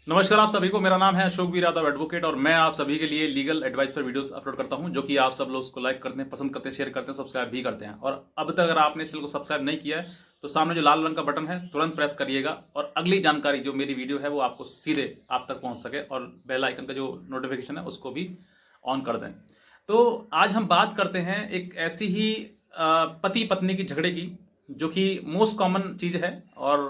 नमस्कार आप सभी को। मेरा नाम है अशोक वीर यादव एडवोकेट और मैं आप सभी के लिए लीगल एडवाइस पर वीडियोस अपलोड करता हूं, जो कि आप सब लोग उसको लाइक करते हैं, पसंद करते हैं, शेयर करते हैं, सब्सक्राइब भी करते हैं। और अब तक अगर आपने इस चैनल को सब्सक्राइब नहीं किया है तो सामने जो लाल रंग का बटन है तुरंत प्रेस करिएगा और अगली जानकारी जो मेरी वीडियो है वो आपको सीधे आप तक पहुंच सके, और बेल आइकन का जो नोटिफिकेशन है उसको भी ऑन कर दें। तो आज हम बात करते हैं एक ऐसी ही पति पत्नी की झगड़े की, जो कि मोस्ट कॉमन चीज है। और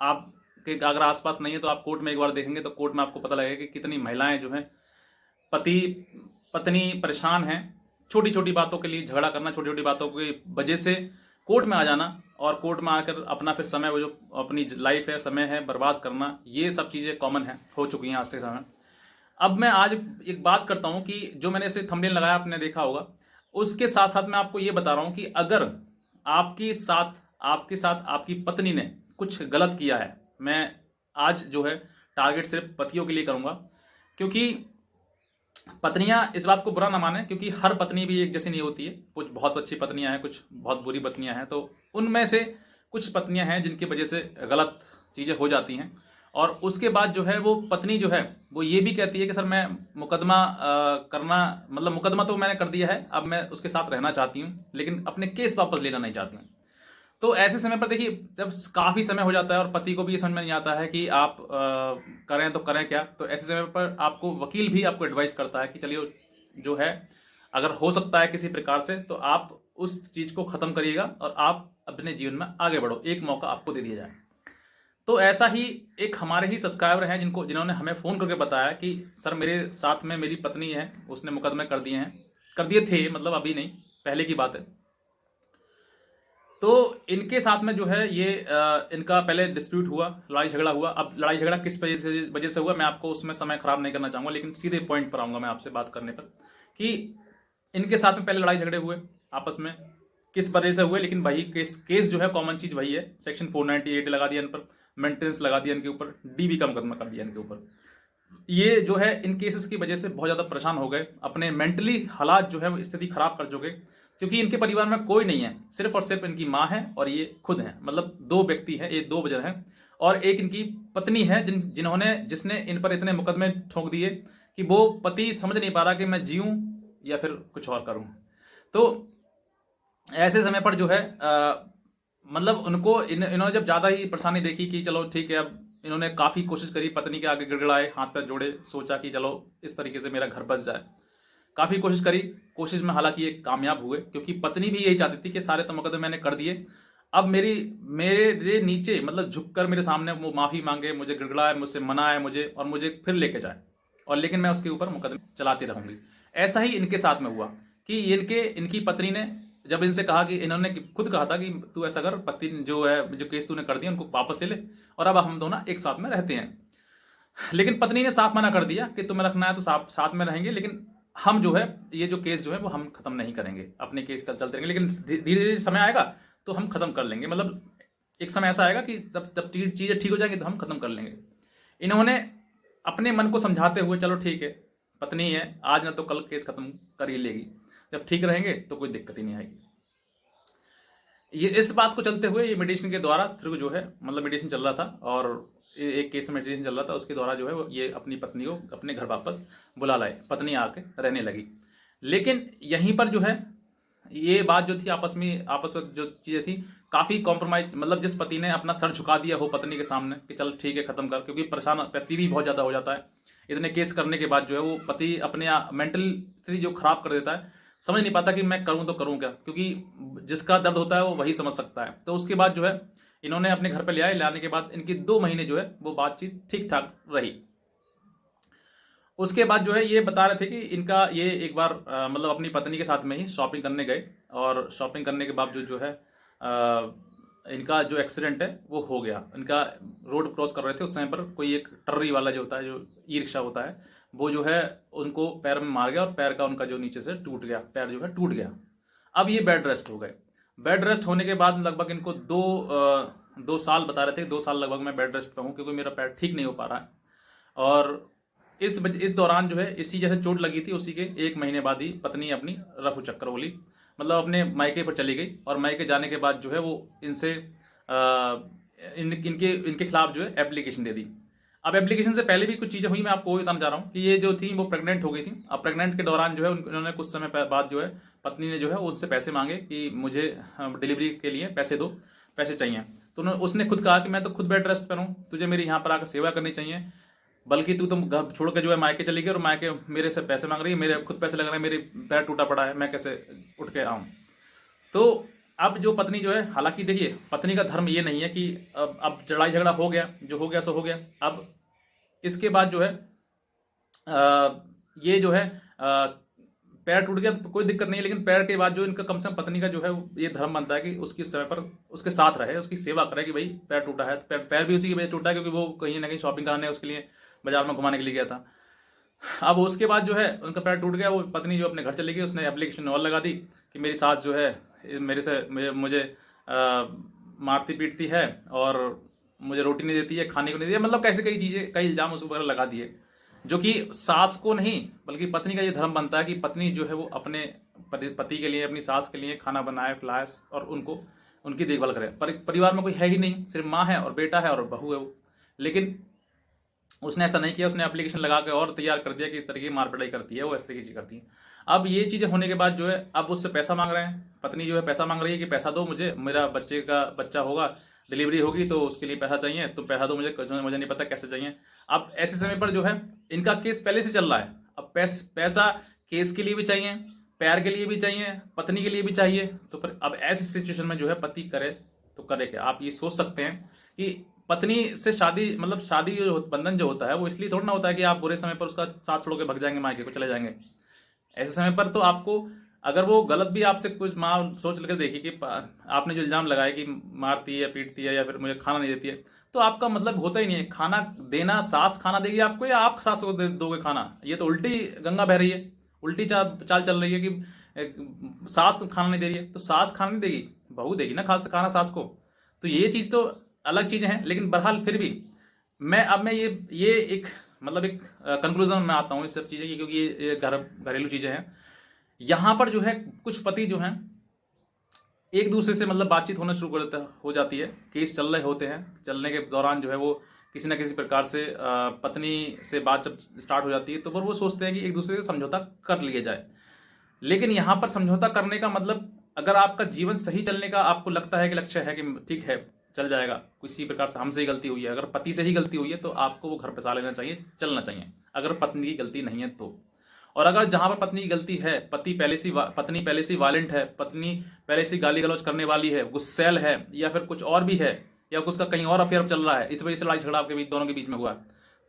आप के अगर आसपास नहीं है तो आप कोर्ट में एक बार देखेंगे तो कोर्ट में आपको पता लगेगा कि कितनी महिलाएं जो हैं, पति पत्नी परेशान हैं, छोटी छोटी बातों के लिए झगड़ा करना, छोटी छोटी बातों की वजह से कोर्ट में आ जाना और कोर्ट में आकर अपना फिर समय, वो जो अपनी लाइफ है, समय है, बर्बाद करना। ये सब चीज़ें कॉमन है, हो चुकी हैं आज के समय। अब मैं आज एक बात करता हूं कि जो मैंने इसे थंबनेल लगाया आपने देखा होगा, उसके साथ साथ मैं आपको ये बता रहा हूं कि अगर आपके साथ आपकी पत्नी ने कुछ गलत किया है, मैं आज जो है टारगेट सिर्फ पतियों के लिए करूंगा, क्योंकि पत्नियां इस बात को बुरा ना माने, क्योंकि हर पत्नी भी एक जैसी नहीं होती है। कुछ बहुत अच्छी पत्नियां हैं, कुछ बहुत बुरी पत्नियां हैं। तो उनमें से कुछ पत्नियां हैं जिनकी वजह से गलत चीजें हो जाती हैं, और उसके बाद जो है वो पत्नी जो है वो ये भी कहती है कि सर मैं मुकदमा करना, मतलब मुकदमा तो मैंने कर दिया है, अब मैं उसके साथ रहना चाहती हूँ लेकिन अपने केस वापस लेना नहीं चाहती हूँ। तो ऐसे समय पर देखिए, जब काफी समय हो जाता है और पति को भी ये समझ में नहीं आता है कि आप करें तो करें क्या, तो ऐसे समय पर आपको वकील भी आपको एडवाइस करता है कि चलिए जो है, अगर हो सकता है किसी प्रकार से तो आप उस चीज को खत्म करिएगा और आप अपने जीवन में आगे बढ़ो, एक मौका आपको दे दिया जाए। तो ऐसा ही एक हमारे ही सब्सक्राइबर हैं जिन्होंने हमें फोन करके बताया कि सर मेरे साथ में मेरी पत्नी है, उसने मुकदमे कर दिए हैं, कर दिए थे, मतलब अभी नहीं, पहले की बात है। तो इनके साथ में जो है ये इनका पहले डिस्प्यूट हुआ, लड़ाई झगड़ा हुआ। अब लड़ाई झगड़ा किस वजह से हुआ, मैं आपको उसमें समय खराब नहीं करना चाहूंगा, लेकिन सीधे पॉइंट पर आऊंगा मैं आपसे बात करने पर कि इनके साथ में पहले लड़ाई झगड़े हुए आपस में, किस वजह से हुए। लेकिन वही केस केस जो है, कॉमन चीज वही है, सेक्शन 498 लगा दिया इन पर, मेंटेनेंस लगा दिया इनके ऊपर, डीबी का मुकदमा कर दिया इनके ऊपर। ये जो है इन केसेस की वजह से बहुत ज्यादा परेशान हो गए, अपने मेंटली हालात जो है वो स्थिति खराब कर चुके, क्योंकि इनके परिवार में कोई नहीं है, सिर्फ और सिर्फ इनकी माँ है और ये खुद हैं। मतलब दो व्यक्ति हैं, ये दो वजह हैं। और एक इनकी पत्नी है जिसने इन पर इतने मुकदमे ठोक दिए कि वो पति समझ नहीं पा रहा कि मैं जीऊं या फिर कुछ और करूं। तो ऐसे समय पर जो है मतलब उनको इन्होंने जब ज्यादा ही परेशानी देखी कि चलो ठीक है, अब इन्होंने काफी कोशिश करी, पत्नी के आगे गिड़गिड़ाए, हाथ पैर जोड़े, सोचा कि चलो इस तरीके से मेरा घर बस जाए। काफी कोशिश करी, कोशिश में हालांकि ये कामयाब हुए, क्योंकि पत्नी भी यही चाहती थी कि सारे तो मुकदमे मैंने कर दिए, अब मेरे नीचे मतलब झुककर मेरे सामने वो माफी मांगे, मुझे गिड़गिड़ाए, मुझसे मनाए मुझे, और मुझे फिर लेके जाए, और लेकिन मैं उसके ऊपर मुकदमे चलाती रहूंगी। ऐसा ही इनके साथ में हुआ कि इनकी पत्नी ने जब इनसे कहा कि इन्होंने खुद कहा था कि तू ऐसा कर, पति जो है जो केस तूने कर दिया उनको वापस ले ले और अब हम दोनों एक साथ में रहते हैं। लेकिन पत्नी ने साफ मना कर दिया कि तुम्हें रखना है तो साथ में रहेंगे, लेकिन हम जो है ये जो केस जो है वो हम खत्म नहीं करेंगे, अपने केस कल चलते रहेंगे, लेकिन धीरे धीरे समय आएगा तो हम खत्म कर लेंगे। मतलब एक समय ऐसा आएगा कि जब जब चीजें ठीक हो जाएंगी तो हम खत्म कर लेंगे। इन्होंने अपने मन को समझाते हुए, चलो ठीक है, पत्नी है, आज ना तो कल केस खत्म कर ही लेगी, जब ठीक रहेंगे तो कोई दिक्कत ही नहीं आएगी। ये इस बात को चलते हुए ये मेडिटेशन के द्वारा थ्रू जो है, मतलब मेडिटेशन चल रहा था और एक केस में मेडिटेशन चल रहा था, उसके द्वारा जो है ये अपनी पत्नी को अपने घर वापस बुला लाए, पत्नी आके रहने लगी। लेकिन यहीं पर जो है ये बात जो थी, आपस में जो चीजें थी, काफी कॉम्प्रोमाइज, मतलब जिस पति ने अपना सर झुका दिया हो पत्नी के सामने कि चल ठीक है खत्म कर, क्योंकि परेशान पति भी बहुत ज्यादा हो जाता है इतने केस करने के बाद, जो है वो पति अपने मेंटल स्थिति जो खराब कर देता है, समझ नहीं पाता कि मैं करूं तो करूं क्या, क्योंकि जिसका दर्द होता है वो वही समझ सकता है। तो उसके बाद जो है इन्होंने अपने घर पे ले आए, लाने के बाद इनकी 2 महीने जो है वो बातचीत ठीक ठाक रही। उसके बाद जो है ये बता रहे थे कि इनका ये एक बार मतलब अपनी पत्नी के साथ में ही शॉपिंग करने गए, और शॉपिंग करने के बावजूद जो है इनका जो एक्सीडेंट है वो हो गया। इनका रोड क्रॉस कर रहे थे, उस समय पर कोई एक टर्री वाला जो होता है, जो ई रिक्शा होता है, वो जो है उनको पैर में मार गया और पैर का उनका जो नीचे से टूट गया, पैर जो है टूट गया। अब ये बेड रेस्ट हो गए। बेड रेस्ट होने के बाद लगभग इनको 2 साल बता रहे थे, 2 साल लगभग मैं बेड रेस्ट पे हूँ, क्योंकि मेरा पैर ठीक नहीं हो पा रहा है। और इस दौरान जो है इसी जैसे चोट लगी थी, उसी के 1 महीने बाद ही पत्नी अपनी रफू चक्कर बोली, मतलब अपने मायके पर चली गई, और मायके जाने के बाद जो है वो इनसे इनके इनके खिलाफ जो है एप्लीकेशन दे दी। अब एप्लीकेशन से पहले भी कुछ चीज़ें हुई, मैं आपको वही बताना चाह रहा हूँ कि ये जो थी वो प्रेग्नेंट हो गई थी। अब प्रेग्नेंट के दौरान जो है उन्होंने कुछ समय बाद जो है पत्नी ने जो है उससे पैसे मांगे कि मुझे डिलीवरी के लिए पैसे दो, पैसे चाहिए। तो उसने खुद कहा कि मैं तो खुद बेड रेस्ट पर हूँ, तुझे मेरी यहाँ पर आकर सेवा करनी चाहिए, बल्कि तू तुम घर छोड़ के जो है मायके चली गई और मायके मेरे से पैसे मांग रही है, मेरे खुद पैसे लग रहे हैं, मेरे पैर टूटा पड़ा है, मैं कैसे उठ के आऊँ। तो अब जो पत्नी जो है, हालांकि देखिए पत्नी का धर्म ये नहीं है कि अब लड़ाई झगड़ा हो गया, जो हो गया सो हो गया। अब इसके बाद जो है ये जो है पैर टूट गया तो कोई दिक्कत नहीं है, लेकिन पैर के बाद जो इनका कम से कम पत्नी का जो है ये धर्म बनता है कि उसकी समय पर उसके साथ रहे, उसकी सेवा करे कि भाई पैर टूटा है तो पैर भी उसी की वजह टूटा है, क्योंकि वो कहीं ना कहीं शॉपिंग कराने उसके लिए बाजार में घुमाने के लिए गया था। अब उसके बाद जो है उनका पैर टूट गया, वो पत्नी जो अपने घर चली गई, उसने एप्लीकेशन और लगा दी कि मेरी सास जो है मेरे से मुझे मारती पीटती है और मुझे रोटी नहीं देती है, खाने को नहीं देती है, मतलब कैसे कई चीज़ें, कई इल्जाम उस ऊपर लगा दिए, जो कि सास को नहीं बल्कि पत्नी का ये धर्म बनता है कि पत्नी जो है वो अपने पति के लिए, अपनी सास के लिए खाना बनाए, खिलाए और उनको उनकी देखभाल करे। परिवार में कोई है ही नहीं, सिर्फ माँ है और बेटा है और बहू है वो। लेकिन उसने ऐसा नहीं किया, उसने एप्लीकेशन लगा के और तैयार कर दिया कि इस तरह की मार पिटाई करती है, वो इस तरह की चीज़ करती है। अब ये चीज़ें होने के बाद जो है अब उससे पैसा मांग रहे हैं, पत्नी जो है पैसा मांग रही है कि पैसा दो मुझे, मेरा बच्चा होगा, डिलीवरी होगी तो उसके लिए पैसा चाहिए, तो पैसा दो मुझे, मुझे नहीं पता कैसे चाहिए। अब ऐसे समय पर जो है इनका केस पहले से चल रहा है, अब पैसा केस के लिए भी चाहिए, पैर के लिए भी चाहिए, पत्नी के लिए भी चाहिए। तो फिर अब ऐसी सिचुएशन में जो है पति करे तो करे क्या। आप ये सोच सकते हैं कि पत्नी से शादी, मतलब शादी जो बंधन जो होता है वो इसलिए थोड़ा ना होता है कि आप बुरे समय पर उसका साथ छोड़ के भग जाएंगे, मायके को चले जाएंगे। ऐसे समय पर तो आपको, अगर वो गलत भी आपसे कुछ माँ सोच लेकर देखी कि आपने जो इल्जाम लगाया कि मारती है, पीटती है या फिर मुझे खाना नहीं देती है, तो आपका मतलब होता ही नहीं है खाना देना। सास खाना देगी आपको या आप सास को दोगे खाना? ये तो उल्टी गंगा बह रही है, उल्टी चाल चल रही है कि सास खाना नहीं दे रही है तो सास खाना नहीं देगी, बहू देगी ना खाना सास को। तो ये चीज़ तो अलग चीज़ें हैं, लेकिन बहरहाल फिर भी मैं ये एक मतलब एक कंक्लूजन में आता हूँ इस सब चीज़ें की, क्योंकि ये घरेलू चीज़ें हैं। यहाँ पर जो है कुछ पति जो हैं एक दूसरे से मतलब बातचीत होना शुरू हो जाती है, केस चल रहे होते हैं, चलने के दौरान जो है वो किसी ना किसी प्रकार से पत्नी से बात जब स्टार्ट हो जाती है तो फिर वो सोचते हैं कि एक दूसरे से समझौता कर लिया जाए। लेकिन यहाँ पर समझौता करने का मतलब, अगर आपका जीवन सही चलने का आपको लगता है कि लक्ष्य है कि ठीक है चल जाएगा, किसी प्रकार से हमसे ही गलती हुई है, अगर पति से ही गलती हुई है तो आपको वो घर पे सा लेना चाहिए, चलना चाहिए, अगर पत्नी की गलती नहीं है तो। और अगर जहां पर पत्नी की गलती है, पत्नी पहले से वायलेंट है, पत्नी पहले से गाली गलौज करने वाली है, गुस्सैल है, या फिर कुछ और भी है, या उसका कहीं और अफेयर चल रहा है, इस वजह से लड़ाई झगड़ा आपके बीच दोनों के बीच में हुआ है,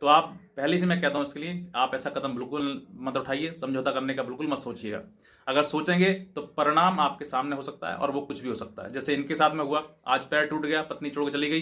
तो आप पहले से मैं कहता हूं इसके लिए आप ऐसा कदम बिल्कुल मत उठाइए, समझौता करने का बिल्कुल मत सोचिएगा। अगर सोचेंगे तो परिणाम आपके सामने हो सकता है और वो कुछ भी हो सकता है। जैसे इनके साथ में हुआ, आज पैर टूट गया, पत्नी छोड़ के चली गई,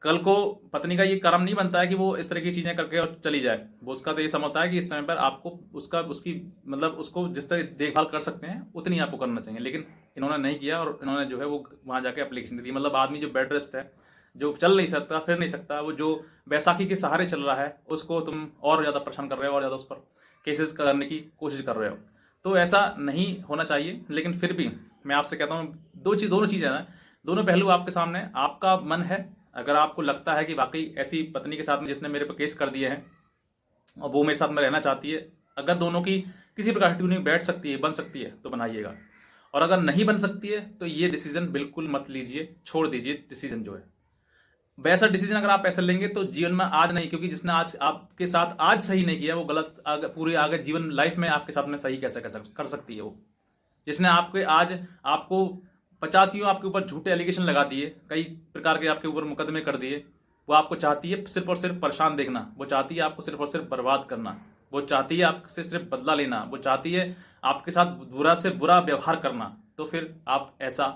कल को पत्नी का ये कर्म नहीं बनता है कि वो इस तरह की चीजें करके और चली जाए। वो उसका तो ये समय होता है कि इस समय पर आपको उसकी मतलब उसको जिस तरह देखभाल कर सकते हैं उतनी आपको करना चाहिए, लेकिन इन्होंने नहीं किया और इन्होंने जो है वो वहां जाके एप्लीकेशन दे दी। मतलब आदमी जो बेड रेस्ट है, जो चल नहीं सकता, फिर नहीं सकता, वो जो बैसाखी के सहारे चल रहा है, उसको तुम और ज़्यादा परेशान कर रहे हो और ज़्यादा उस पर केसेस करने की कोशिश कर रहे हो। तो ऐसा नहीं होना चाहिए। लेकिन फिर भी मैं आपसे कहता हूँ दोनों चीज़ें ना, दोनों पहलू आपके सामने। आपका मन है, अगर आपको लगता है कि वाकई ऐसी पत्नी के साथ में जिसने मेरे पर केस कर दिए हैं और वो मेरे साथ में रहना चाहती है, अगर दोनों की किसी प्रकार की ट्यूनिंग बैठ सकती है, बन सकती है, तो बनाइएगा। और अगर नहीं बन सकती है तो ये डिसीजन बिल्कुल मत लीजिए, छोड़ दीजिए डिसीजन जो है। वैसा डिसीजन अगर आप ऐसा लेंगे तो जीवन में आज नहीं, क्योंकि जिसने आज आपके साथ आज सही नहीं किया वो गलत पूरे आगे जीवन लाइफ में आपके साथ में सही कैसे कर सकती है। वो जिसने आपके आज आपको 85 आपके ऊपर झूठे एलिगेशन लगा दिए, कई प्रकार के आपके ऊपर मुकदमे कर दिए, वो आपको चाहती है सिर्फ और सिर्फ परेशान देखना, वो चाहती है आपको सिर्फ और सिर्फ बर्बाद करना, वो चाहती है आपसे सिर्फ बदला लेना, वो चाहती है आपके साथ बुरा से बुरा व्यवहार करना। तो फिर आप ऐसा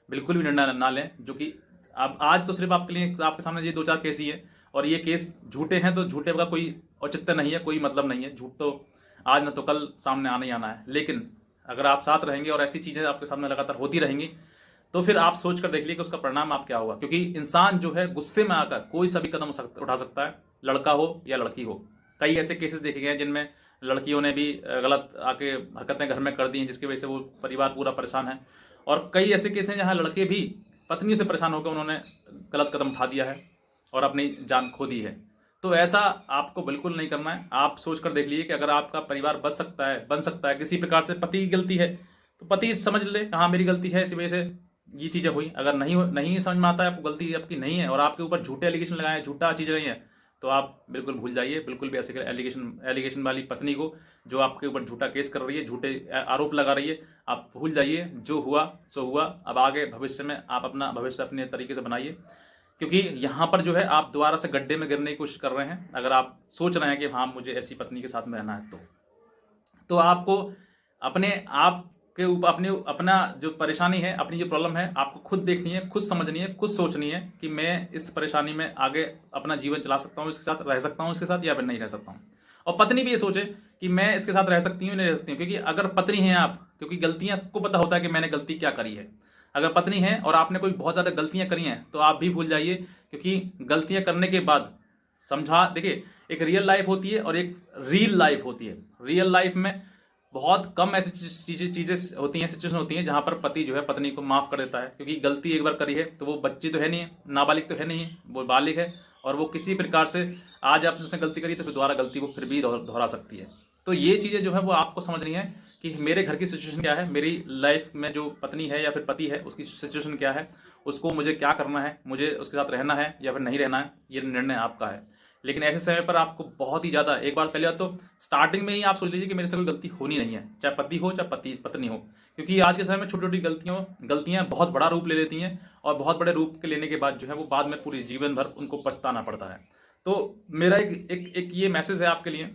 बिल्कुल भी निर्णय ना लें, जो कि आप आज तो सिर्फ आपके लिए आपके सामने ये 2-4 केस ही है और ये केस झूठे हैं, तो झूठे का कोई औचित्य नहीं है, कोई मतलब नहीं है। झूठ तो आज न तो कल सामने आना ही आना है। लेकिन अगर आप साथ रहेंगे और ऐसी चीज़ें आपके सामने लगातार होती रहेंगी तो फिर आप सोच कर देख लीजिए कि उसका परिणाम आप क्या होगा। क्योंकि इंसान जो है गुस्से में आकर कोई सा भी कदम उठा सकता है, लड़का हो या लड़की हो। कई ऐसे केसेस देखे गए हैं जिनमें लड़कियों ने भी गलत आके हरकतें घर में कर दी हैं, जिसकी वजह से वो परिवार पूरा परेशान है। और कई ऐसे केस हैं जहाँ लड़के भी पत्नी से परेशान होकर उन्होंने गलत कदम उठा दिया है और अपनी जान खो दी है। तो ऐसा आपको बिल्कुल नहीं करना है। आप सोच कर देख लीजिए कि अगर आपका परिवार बन सकता है किसी प्रकार से, पति की गलती है तो पति समझ ले कहाँ मेरी गलती है, इसी वजह से ये चीज़ें हुई। अगर नहीं समझ में आता है, आपको गलती आपकी नहीं है और आपके ऊपर झूठे एलिगेशन लगाए, झूठा चीज़ नहीं है, तो आप बिल्कुल भूल जाइए। बिल्कुल भी ऐसे एलिगेशन वाली पत्नी को जो आपके ऊपर झूठा केस कर रही है, झूठे आरोप लगा रही है, आप भूल जाइए। जो हुआ सो हुआ। अब आगे भविष्य में आप अपना भविष्य अपने तरीके से बनाइए, क्योंकि यहाँ पर जो है आप दोबारा से गड्ढे में गिरने की कोशिश कर रहे हैं। अगर आप सोच रहे हैं कि हाँ मुझे ऐसी पत्नी के साथ में रहना है, तो आपको अपने आप के ऊपर अपना जो परेशानी है, अपनी जो प्रॉब्लम है, आपको खुद देखनी है, खुद समझनी है, खुद सोचनी है कि मैं इस परेशानी में आगे अपना जीवन चला सकता हूँ, इसके साथ रह सकता हूँ इसके साथ, या फिर नहीं रह सकता हूँ। और पत्नी भी ये सोचे कि मैं इसके साथ रह सकती हूँ नहीं रह सकती हूँ। क्योंकि अगर पत्नी हैं आप, क्योंकि गलतियां सबको पता होता है कि मैंने गलती क्या करी है। अगर पत्नी है और आपने कोई बहुत ज़्यादा गलतियां करी हैं तो आप भी भूल जाइए, क्योंकि गलतियां करने के बाद समझा देखिए, एक रियल लाइफ होती है और एक रील लाइफ होती है। रियल लाइफ में बहुत कम ऐसी चीज़ें होती हैं, सिचुएशन होती हैं जहां पर पति जो है पत्नी को माफ़ कर देता है, क्योंकि गलती एक बार करी है तो वो बच्ची तो है नहीं है, नाबालिग तो है नहीं है, वो बालिग है। और वो किसी प्रकार से आज आपने उसने गलती करी तो फिर दोबारा गलती वो फिर भी दोहरा सकती है। तो ये चीज़ें जो है वो आपको समझनी है कि मेरे घर की सिचुएशन क्या है, मेरी लाइफ में जो पत्नी है या फिर पति है उसकी सिचुएशन क्या है, उसको मुझे क्या करना है, मुझे उसके साथ रहना है या फिर नहीं रहना है, ये निर्णय आपका है। लेकिन ऐसे समय पर आपको बहुत ही ज़्यादा, एक बार पहले तो स्टार्टिंग में ही आप सोच लीजिए कि मेरे से कोई गलती होनी नहीं है, चाहे पति हो चाहे पत्नी हो। क्योंकि आज के समय में छोटी छोटी गलतियां बहुत बड़ा रूप ले लेती हैं, और बहुत बड़े रूप के लेने के बाद जो है वो बाद में पूरी जीवन भर उनको पछताना पड़ता है। तो मेरा एक ये मैसेज है आपके लिए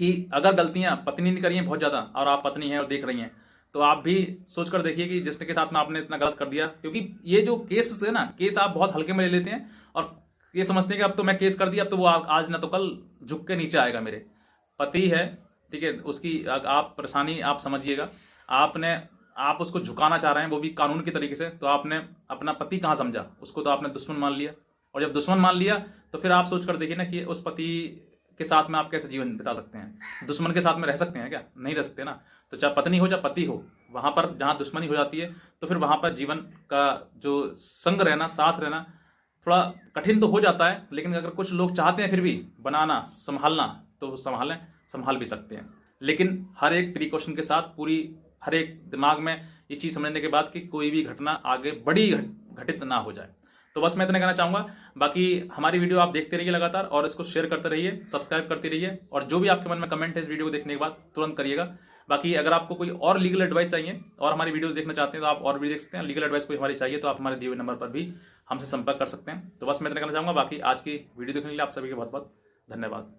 कि अगर गलतियां पत्नी ने करी हैं बहुत ज़्यादा और आप पत्नी हैं और देख रही हैं, तो आप भी सोच कर देखिए कि जिसके के साथ में आपने इतना गलत कर दिया। क्योंकि ये जो केस है ना, केस आप बहुत हल्के में ले लेते हैं और ये समझते हैं कि अब तो मैं केस कर दिया, अब तो वो आज ना तो कल झुक के नीचे आएगा। मेरे पति है, ठीक है, उसकी आप परेशानी आप समझिएगा। आप उसको झुकाना चाह रहे हैं, वो भी कानून के तरीके से, तो आपने अपना पति कहाँ समझा, उसको तो आपने दुश्मन मान लिया। और जब दुश्मन मान लिया तो फिर आप सोच कर देखिए ना कि उस पति के साथ में आप कैसे जीवन बिता सकते हैं। दुश्मन के साथ में रह सकते हैं क्या? नहीं रह सकते ना। तो चाहे पत्नी हो चाहे पति हो, वहां पर जहां दुश्मनी हो जाती है तो फिर वहां पर जीवन का जो संग रहना, साथ रहना थोड़ा कठिन तो हो जाता है। लेकिन अगर कुछ लोग चाहते हैं फिर भी बनाना, संभालना, तो संभाल भी सकते हैं। लेकिन हर एक प्रिकॉशन के साथ, पूरी हर एक दिमाग में ये चीज़ समझने के बाद कि कोई भी घटना आगे बड़ी घटित ना हो जाए। तो बस मैं इतना कहना चाहूँगा। बाकी हमारी वीडियो आप देखते रहिए लगातार, और इसको शेयर करते रहिए, सब्सक्राइब करते रहिए, और जो भी आपके मन में कमेंट है इस वीडियो को देखने के बाद तुरंत करिएगा। बाकी अगर आपको कोई और लीगल एडवाइस चाहिए और हमारी वीडियोस देखना चाहते हैं तो आप और भी देख सकते हैं। लीगल एडवाइस कोई हमारी चाहिए तो आप हमारे दिए हुए नंबर पर भी हमसे संपर्क कर सकते हैं। तो बस मैं इतना कहना चाहूँगा। बाकी आज की वीडियो देखने के लिए आप सभी का बहुत बहुत धन्यवाद।